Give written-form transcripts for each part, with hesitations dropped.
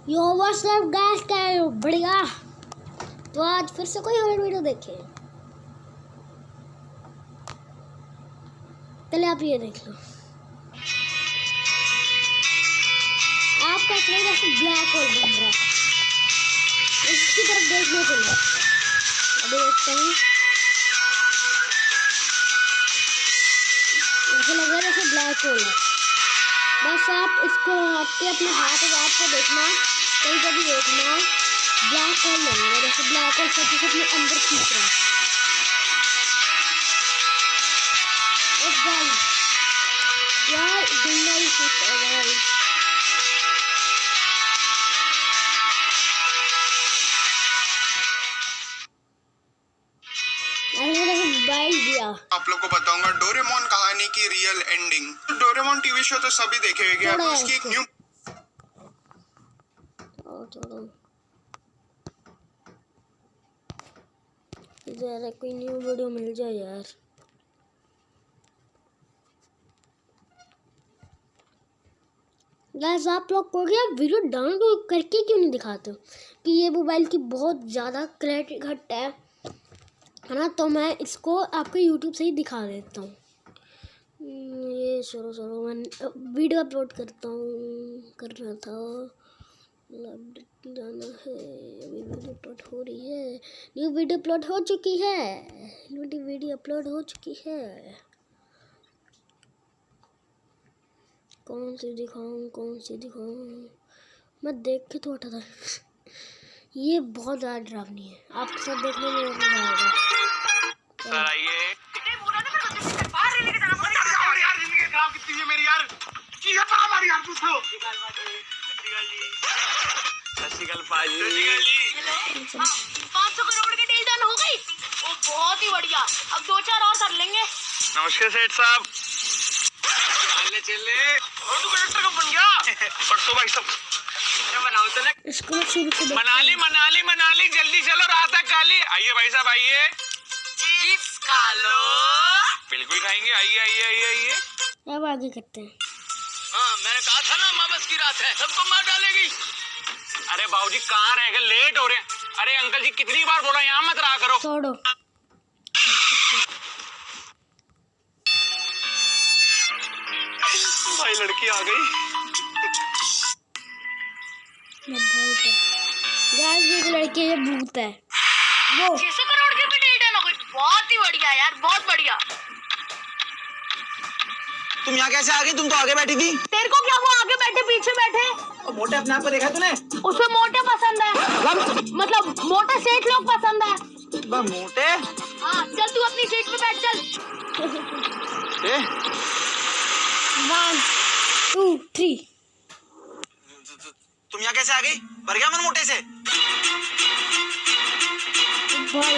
यो WhatsApp guys, क्या बढ़िया। तो आज फिर से कोई हॉरर वीडियो देखे। पहले आप ये देख लो। आपका ट्रेन ऐसे ब्लैक होल बन रहा है, इसकी तरफ देखने चलो। अभी देखते हैं, ऐसे लग रहा है जैसे ब्लैक होल है। बस आप इसको आपके अपने हाथ को देखना, कहीं कभी देखना ब्लैक होल लगेगा, जैसे ब्लैक होल सब कुछ अपने अंदर खींच रहा है। यार गंदा ही सोचता है भाई। आप लोग को बताऊंगा डोरेमोन कहानी की real ending. Doraemon TV show तो सभी देखे होंगे, अब उसकी एक न्यू इधर कोई न्यू वीडियो मिल जाए यार। गाइस आप लोग को क्या वीडियो डाउनलोड करके क्यों नहीं दिखाते हो कि ये मोबाइल की बहुत ज़्यादा क्लैरिटी घट है ना। तो मैं इसको आपके यूट्यूब से ही दिखा देता हूँ। ये सुनो मैं वीडियो अपलोड करता हूँ, कर रहा था, जाना है। अभी वीडियो अपलोड हो रही है, न्यू वीडियो अपलोड हो चुकी है, वीडियो अपलोड हो चुकी है। कौन सी दिखाऊं मैं देख के तो हटा था। ये बहुत ज़्यादा डरावनी है, आपके साथ देखने में मजा आएगा। $500 करोड़ की डील डन हो गई। वो बहुत ही बढ़िया, अब 2-4 और कर लेंगे। नमस्कार सेठ साहब। चले और तू कलेक्टर कब बन गया? पर तो भाई सब बनाओ तो इसको शुरू से मनाली जल्दी चलो, रास्ता खाली। आइए भाई साहब आइए, चिप्स खा लो। बिल्कुल खाएंगे, आइए। अब आगे करते हैं। हाँ मैंने कहा था ना, माँ बस की रात है, सबको मार डालेगी। अरे बाबूजी कहाँ रह गए, लेट हो रहे हैं। अरे अंकल जी कितनी बार बोला यहाँ मत रहा करो। छोड़ो भाई लड़की आ गई। ये भूत है गाइस, ये लड़की ये भूत है। वो 600 करोड़ की भी डील डन हो गई। बहुत ही बढ़िया यार, बहुत बढ़िया। तुम यहाँ कैसे आ गई? तुम तो आगे बैठी थी। तेरे को क्या, वो आगे बैठे पीछे बैठे। और मोटे अपने आप को देखा तूने? उसे मोटे पसंद है, मतलब मोटे सेठ लोग पसंद है। मोटे? हाँ चल तू अपनी सीट पे बैठ चल। 1 2 3। तुम यहाँ कैसे आ गई? मर गया मन मोटे से। भाई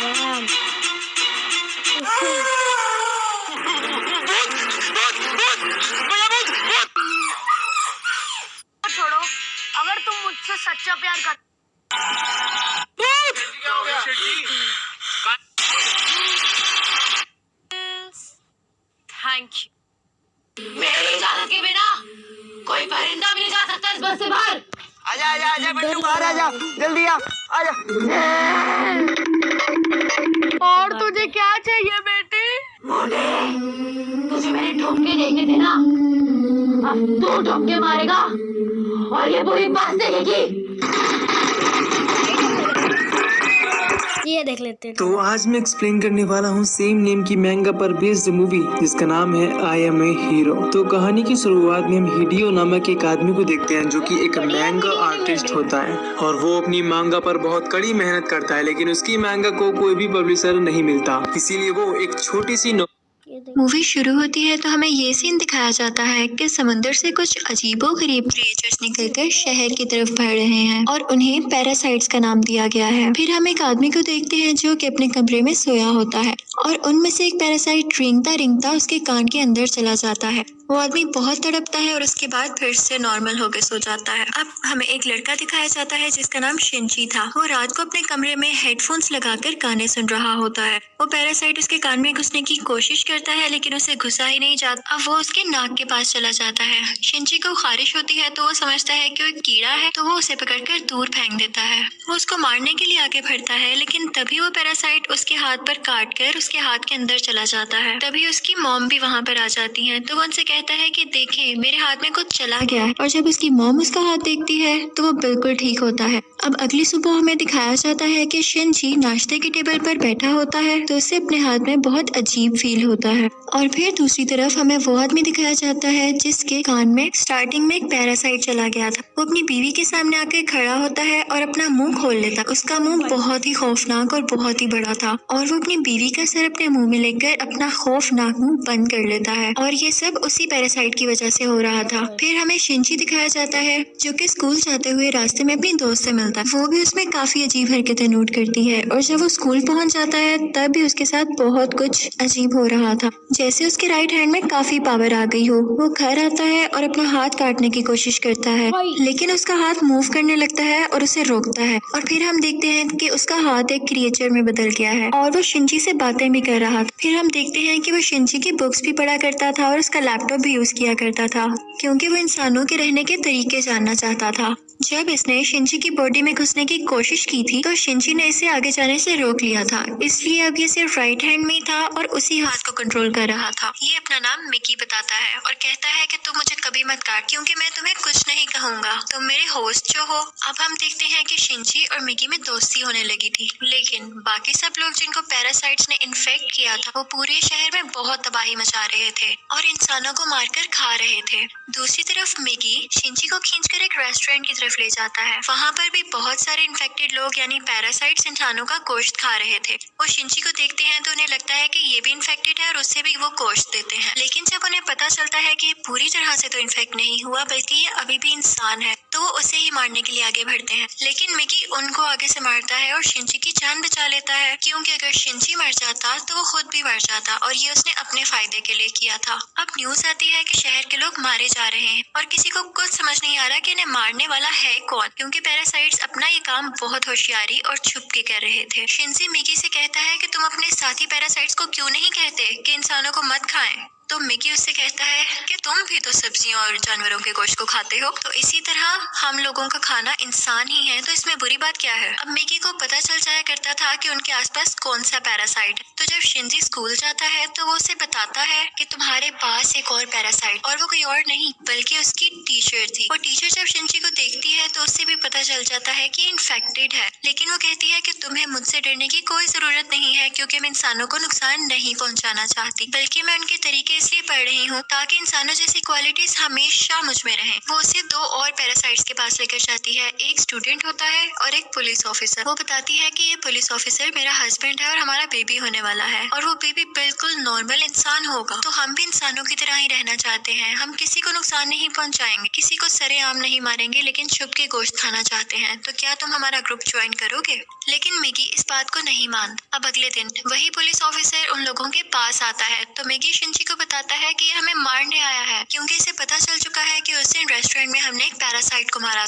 1 छोड़ो, अगर तुम मुझसे सच्चा प्यार कर थैंक यू। मेरी इजाजत के बिना कोई परिंदा भी नहीं जा सकता इस बस से बाहर। आजा बच्चू बाहर आजा, जल्दी आजा। और तुझे क्या चाहिए बेटी? तुझे मेरे ठोके देखने थे ना, अब तू ठोके मारेगा और ये पूरी बस देखेगी। ये देख लेते हैं। तो आज मैं एक्सप्लेन करने वाला हूँ सेम नेम की मैंगा पर बेस्ड मूवी जिसका नाम है आई एम ए हीरो। तो कहानी की शुरुआत में हम हिडियो नामक एक आदमी को देखते हैं जो कि एक मैंगा आर्टिस्ट होता है और वो अपनी मांगा पर बहुत कड़ी मेहनत करता है, लेकिन उसकी मांगा को कोई भी पब्लिशर नहीं मिलता, इसीलिए वो एक छोटी सी मूवी शुरू होती है तो हमें ये सीन दिखाया जाता है कि समंदर से कुछ अजीबोगरीब क्रिएचर्स निकलकर शहर की तरफ बढ़ रहे हैं और उन्हें पैरासाइट्स का नाम दिया गया है। फिर हम एक आदमी को देखते हैं जो कि अपने कमरे में सोया होता है और उनमें से एक पैरासाइट रेंगता रेंगता उसके कान के अंदर चला जाता है। वो आदमी बहुत तड़पता है और उसके बाद फिर से नॉर्मल होकर सो जाता है। अब हमें एक लड़का दिखाया जाता है जिसका नाम शिनची था। वो रात को अपने कमरे में हेडफोन्स लगाकर गाने सुन रहा होता है। वो पैरासाइट उसके कान में घुसने की कोशिश करता है लेकिन उसे घुसा ही नहीं जाता। अब वो उसके नाक के पास चला जाता है। शिनची को खारिश होती है तो वो समझता है कि वो एक कीड़ा है, तो वो उसे पकड़कर दूर फेंक देता है। वो उसको मारने के लिए आगे बढ़ता है लेकिन तभी वो पैरासाइट उसके हाथ पर काट कर उसके हाथ के अंदर चला जाता है। तभी उसकी मॉम भी वहाँ पर आ जाती है तो वो उनसे कहता है कि देखें, मेरे हाथ में कुछ चला गया है। और जब उसकी मॉम उसका हाथ देखती है तो वो बिल्कुल ठीक होता है। अब अगली सुबह हमें दिखाया जाता है कि शिनची नाश्ते के टेबल पर बैठा होता है तो उसे अपने हाथ में बहुत अजीब फील होता है। और फिर दूसरी तरफ हमें वो आदमी दिखाया जाता है जिसके कान में स्टार्टिंग में एक पैरासाइट चला गया था। वो अपनी बीवी के सामने आकर खड़ा होता है और अपना मुंह खोल लेता है। उसका मुंह बहुत ही खौफनाक और बहुत ही बड़ा था और वो अपनी बीवी का सर अपने मुंह में लेकर अपना खौफनाक मुंह बंद कर लेता है और ये सब उसी पैरासाइट की वजह से हो रहा था। फिर हमें शिनची दिखाया जाता है जो कि स्कूल जाते हुए रास्ते में अपनी दोस्त से मिलता है। वो भी उसमें काफी अजीब हरकतें नोट करती है और जब वो स्कूल पहुंच जाता है तब भी उसके साथ बहुत कुछ अजीब हो रहा था, जैसे उसके राइट हैंड में काफी पावर आ गई हो। वो घर आता है और अपना हाथ काटने की कोशिश करता है लेकिन उसका हाथ मूव करने लगता है और उसे रोकता है। और फिर हम देखते हैं कि उसका हाथ एक क्रिएचर में बदल गया है और वो शिनची से बातें भी कर रहा था। फिर हम देखते हैं कि वो शिनची की बुक्स भी पढ़ा करता था और उसका लैपटॉप भी यूज किया करता था क्योंकि वो इंसानों के रहने के तरीके जानना चाहता था। जब इसने शिनची की बॉडी में घुसने की कोशिश की थी तो शिनची ने इसे आगे जाने से रोक लिया था, इसलिए अब ये सिर्फ राइट हैंड में ही था और उसी हाथ को कंट्रोल कर रहा था। ये अपना नाम मिकी बताता है और कहता है कि तुम मुझे कभी मत काट क्योंकि मैं तुम्हें कुछ नहीं कहूंगा, तुम मेरे होस्ट जो हो। अब हम देखते हैं कि शिनची और मिकी में दोस्ती होने लगी थी लेकिन बाकी सब लोग जिनको पैरासाइट्स ने इन्फेक्ट किया था वो पूरे शहर में बहुत तबाही मचा रहे थे और इंसानों को मारकर खा रहे थे। दूसरी तरफ मिकी शिनची को खींचकर एक रेस्टोरेंट की तरफ ले जाता है। वहाँ पर भी बहुत सारे इन्फेक्टेड लोग यानी पैरासाइट्स इंसानों का गोश्त खा रहे थे। वो शिनची को देखते हैं तो उन्हें लगता है कि ये भी इन्फेक्टेड है और उससे भी वो गोश्त देते हैं। लेकिन जब उन्हें पता चलता है कि पूरी तरह से तो इन्फेक्ट नहीं हुआ बल्कि ये अभी भी इंसान है तो वो उसे ही मारने के लिए आगे बढ़ते हैं। लेकिन मिकी उनको आगे से मारता है और शिनची की जान बचा लेता है क्योंकि अगर शिनची मर जाता तो वो खुद भी मर जाता और ये उसने अपने फायदे के लिए किया था। अब न्यूज आती है कि शहर के लोग मारे जा रहे हैं और किसी को कुछ समझ नहीं आ रहा कि इन्हें मारने वाला है कौन क्योंकि पैरासाइट्स अपना ये काम बहुत होशियारी और छुप के कर रहे थे। शिनची मिकी से कहता है कि तुम अपने साथी पैरासाइट्स को क्यों नहीं कहते कि इंसानों को मत खाएं। तो मिकी उससे कहता है कि तुम भी तो सब्जियों और जानवरों के गोश्त को खाते हो, तो इसी तरह हम लोगों का खाना इंसान ही है, तो इसमें बुरी बात क्या है। अब मिकी को पता चल जाया करता था कि उनके आसपास कौन सा पैरासाइट है। तो जब शिनची स्कूल जाता है तो वो उसे बताता है कि तुम्हारे पास एक और पैरासाइट, और वो कोई और नहीं बल्कि उसकी टीचर थी। वो टीचर जब शिनची को देखती है तो उससे भी पता चल जाता है कि इन्फेक्टेड है, लेकिन वो कहती है कि तुम्हें मुझसे डरने की कोई जरूरत नहीं है क्योंकि मैं इंसानों को नुकसान नहीं पहुंचाना चाहती, बल्कि मैं उनके तरीके इसलिए पढ़ रही हूँ ताकि इंसानों जैसी क्वालिटीज हमेशा मुझ में रहें। वो उसे दो और पैरासाइट्स के पास लेकर जाती है, एक स्टूडेंट होता है और एक पुलिस ऑफिसर। वो बताती है कि ये पुलिस ऑफिसर मेरा हस्बैंड है और हमारा बेबी होने वाला है, और वो बेबी बिल्कुल नॉर्मल इंसान होगा। तो हम भी इंसानों की तरह ही रहना चाहते हैं, हम किसी को नुकसान नहीं पहुंचाएंगे, किसी को सरेआम नहीं मारेंगे, लेकिन छुप के गोश्त खाना चाहते हैं। तो क्या तुम हमारा ग्रुप ज्वाइन करोगे? लेकिन मिकी इस बात को नहीं मानता। अब अगले दिन वही पुलिस ऑफिसर उन लोगों के पास आता है तो मिकी शिनची को बताता है कि ये हमें मारने आया है क्योंकि इसे पता चल चुका है कि उस दिन रेस्टोरेंट में हमने एक पैरासाइट को मारा,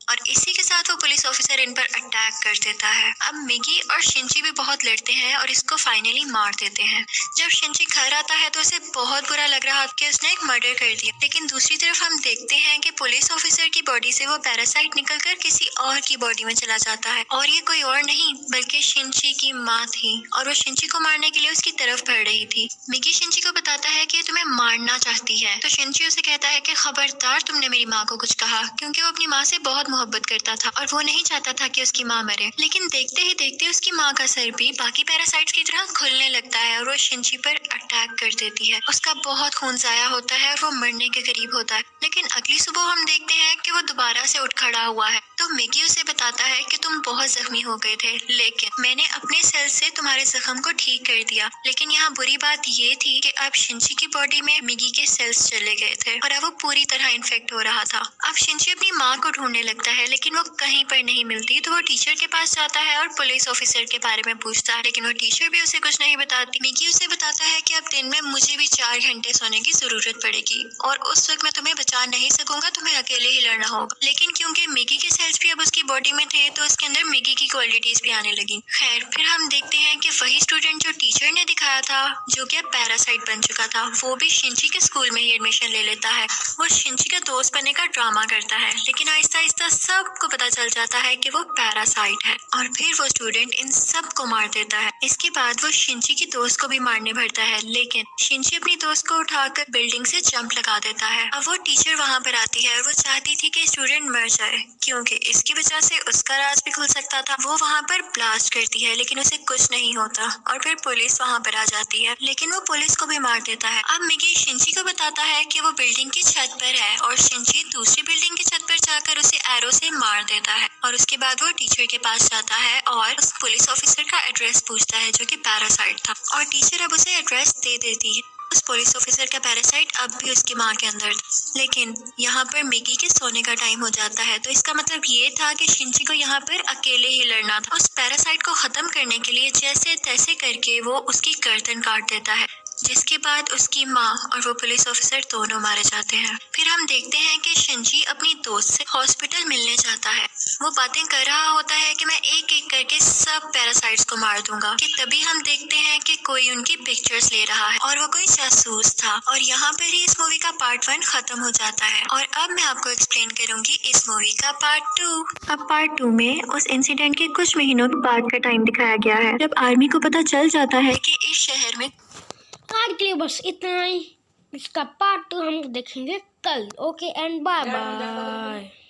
और इसी के साथ वो पुलिस ऑफिसर इन पर अटैक कर देता है। अब मिकी और शिनची भी बहुत लड़ते हैं और इसको फाइनली मार देते हैं। जब शिनची घर आता है तो उसे बहुत बुरा लग रहा कि उसने एक मर्डर कर दिया, लेकिन दूसरी तरफ हम देखते हैं कि पुलिस ऑफिसर की बॉडी से वो पैरासाइट निकलकर किसी और की बॉडी में चला जाता है, और ये कोई और नहीं बल्कि शिनची की माँ थी, और वो शिनची को मारने के लिए उसकी तरफ बढ़ रही थी। मिकी शिनची को बताता है कि तुम्हें मारना चाहती है, तो शिनची उसे कहता है कि खबरदार तुमने मेरी माँ को कुछ कहा, क्योंकि वो अपनी माँ से बहुत मोहब्बत करता था और वो नहीं चाहता था कि उसकी माँ मरे। लेकिन देखते ही देखते उसकी माँ का सर भी बाकी पैरासाइट्स की तरह खुलने लगता है और वो शिनची पर अटैक कर देती है। उसका बहुत खून जाया होता है और वो मरने के करीब होता है, लेकिन अगली सुबह हम देखते हैं कि वो दोबारा से उठ खड़ा हुआ है तो मिगी उसे बताता है कि तुम बहुत जख्मी हो गए थे, लेकिन मैंने अपने सेल से तुम्हारे जख्म को ठीक कर दिया। लेकिन यहाँ बुरी बात ये थी कि अब शिंची की बॉडी में मिगी के सेल्स चले गए थे और अब वो पूरी तरह इन्फेक्ट हो रहा था। अब शिंची अपनी माँ को ढूंढने लगता है, लेकिन वो कहीं पर नहीं मिलती। तो वो टीचर के पास जाता है और पुलिस ऑफिसर के बारे में पूछता है, लेकिन वो टीचर भी उसे कुछ नहीं बताती। मिगी उसे बताता है कि अब दिन में मुझे भी 4 घंटे सोने की जरूरत पड़ेगी और उस वक्त मैं तुम्हें बचा नहीं सकूंगा, तुम्हें अकेले ही लड़ना होगा। लेकिन क्योंकि मिगी के सेल्स भी अब उसकी बॉडी में थे तो उसके अंदर मिगी की क्वालिटीज भी आने लगी। खैर, फिर हम देखते हैं कि वही स्टूडेंट जो टीचर ने दिखाया था, जो कि अब पैरासाइट बन चुका था, वो भी शिंची के स्कूल में ही एडमिशन ले लेता है। वो शिंची का दोस्त बनने का ड्रामा करता है, लेकिन आहिस्ता आहिस्ता सबको पता चल जाता है कि वो पैरासाइट है और फिर वो स्टूडेंट इन सब को मार देता है। इसके बाद वो शिंची की दोस्त को भी मारने भरता है, लेकिन शिंची अपनी दोस्त को उठाकर बिल्डिंग से जंप लगा देता है। अब वो टीचर वहाँ पर आती है और वो चाहती थी कि स्टूडेंट मर जाए, क्योंकि इसकी वजह से उसका राज भी खुल सकता था। वो वहाँ पर ब्लास्ट करती है, लेकिन उसे कुछ नहीं होता और फिर पुलिस वहाँ पर आ जाती है, लेकिन वो पुलिस को भी मार देता है। अब मिगी शिंची को बताता है कि वो बिल्डिंग की छत पर है और शिंची दूसरी बिल्डिंग की छत पर जाकर उसे एरो से मार देता है। और उसके बाद वो टीचर के पास जाता है और उस पुलिस ऑफिसर का एड्रेस पूछता है, जो कि पैरासाइट था, और टीचर अब उसे एड्रेस दे देती है। उस पुलिस ऑफिसर का पैरासाइट अब भी उसकी माँ के अंदर था। लेकिन यहाँ पर मिगी के सोने का टाइम हो जाता है, तो इसका मतलब ये था कि शिंची को यहाँ पर अकेले ही लड़ना था। उस पैरासाइट को खत्म करने के लिए जैसे तैसे करके वो उसकी गर्दन काट देता है, जिसके बाद उसकी माँ और वो पुलिस ऑफिसर दोनों मारे जाते हैं। फिर हम देखते हैं कि शिंची अपनी दोस्त से हॉस्पिटल मिलने जाता है। वो बातें कर रहा होता है कि मैं एक एक करके सब पैरासाइट्स को मार दूंगा, कि तभी हम देखते हैं कि कोई उनकी पिक्चर्स ले रहा है और वो कोई जासूस था। और यहाँ पर ही इस मूवी का पार्ट 1 खत्म हो जाता है और अब मैं आपको एक्सप्लेन करूंगी इस मूवी का पार्ट 2। अब पार्ट 2 में उस इंसिडेंट के कुछ महीनों बाद का टाइम दिखाया गया है, जब आर्मी को पता चल जाता है कि इस शहर में आज के लिए बस इतना ही। इसका पार्ट 2 हम देखेंगे कल। Okay and bye bye.